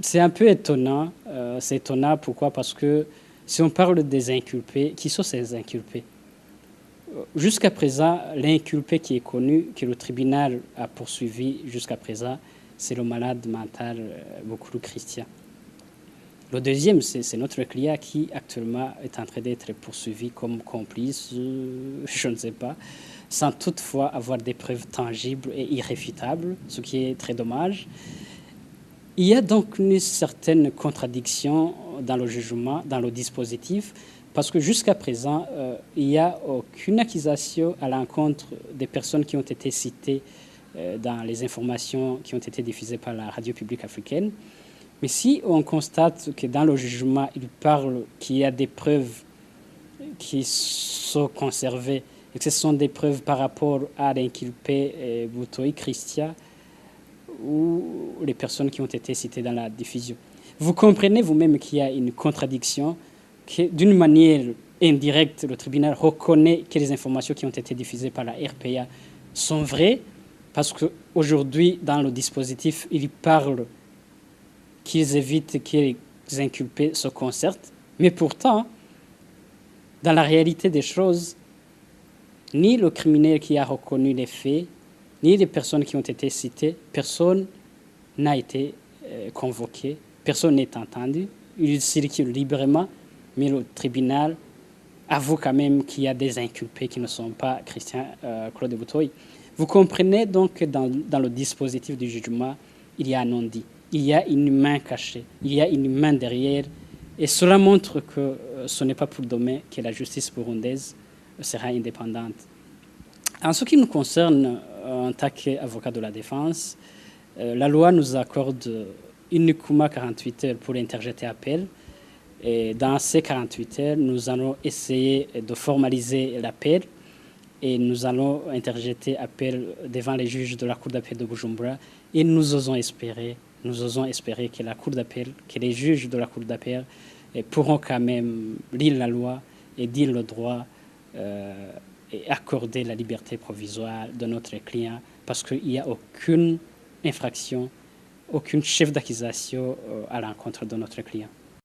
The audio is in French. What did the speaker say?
C'est un peu étonnant. C'est étonnant, pourquoi? Parce que si on parle des inculpés, qui sont ces inculpés? Jusqu'à présent, l'inculpé qui est connu, que le tribunal a poursuivi jusqu'à présent, c'est le malade mental Boukoulou Christian. Le deuxième, c'est notre client qui actuellement est en train d'être poursuivi comme complice, je ne sais pas, sans toutefois avoir des preuves tangibles et irréfutables, ce qui est très dommage. Il y a donc une certaine contradiction dans le jugement, dans le dispositif, parce que jusqu'à présent, il n'y a aucune accusation à l'encontre des personnes qui ont été citées dans les informations qui ont été diffusées par la radio publique africaine. Mais si on constate que dans le jugement, il parle qu'il y a des preuves qui sont conservées et que ce sont des preuves par rapport à l'inculpé Boutoï Christian ou les personnes qui ont été citées dans la diffusion. Vous comprenez vous-même qu'il y a une contradiction, que d'une manière indirecte, le tribunal reconnaît que les informations qui ont été diffusées par la RPA sont vraies, parce qu'aujourd'hui, dans le dispositif, il parle qu'ils évitent que les inculpés se concertent, mais pourtant, dans la réalité des choses, ni le criminel qui a reconnu les faits, ni les personnes qui ont été citées, personne n'a été convoqué, personne n'est entendu. Il circule librement, mais le tribunal avoue quand même qu'il y a des inculpés qui ne sont pas Christian Claude Boutoï. Vous comprenez donc que dans le dispositif du jugement, il y a un non-dit, il y a une main cachée, il y a une main derrière, et cela montre que ce n'est pas pour demain que la justice burundaise sera indépendante. En ce qui nous concerne, en tant qu'avocat de la défense, la loi nous accorde uniquement 48 heures pour interjeter appel. Et dans ces 48 heures, nous allons essayer de formaliser l'appel et nous allons interjeter appel devant les juges de la Cour d'appel de Bujumbura et nous osons espérer que la Cour d'appel, que les juges de la Cour d'appel pourront quand même lire la loi et dire le droit et accorder la liberté provisoire de notre client parce qu'il n'y a aucune infraction, aucune chef d'accusation à l'encontre de notre client.